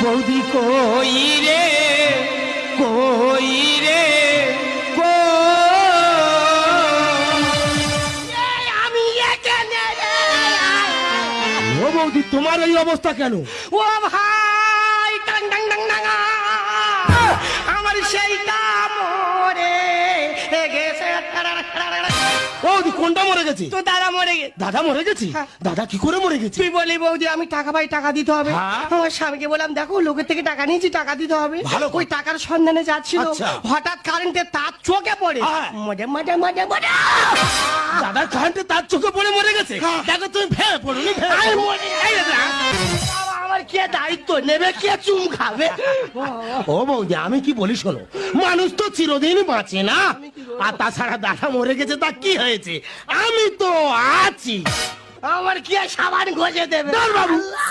বৌদি কই রে কই রে আমি এখানে রে। ও বৌদি তোমার এই অবস্থা কেন? ও ভাই টাং টাং টাং টাং আমার সেই কামড়ে গেছে। বৌদি কোনটা মরে গেছে? তো দাদা মরে গেছে। দাদা মরে গেছে? হ্যাঁ। দাদা কি করে মরে গেছে? তুই বলি বৌদি আমি টাকা পাই, টাকা দিতে হবে। হ্যাঁ। আমার স্বামীকে বললাম দেখো লোকের থেকে টাকা নিয়েছি, টাকা দিতে হবে। ভালো ওই টাকার সন্ধানে যাচ্ছিল, আচ্ছা। হঠাৎ কারেন্টের তার চোখে পড়ে হ্যাঁ। মজা মজা মজা মজা দাদার কারেন্টে তার চোখে পড়ে মরে গেছে। হ্যাঁ। দেখো তুমি ভেবে পড়ুনি আমি মরে এই দাদা, আমার কে দায়িত্ব নেবে, কে চুম খাবে? ও বৌদি আমি কি বলি শোনো, মানুষ তো চিরদিন বাঁচে না। আর তাছাড়া দাদা মরে গেছে তা কি হয়েছে, আমি তো আছি। আমার কে সাবান ঘষে দেবে? ধর বাবু।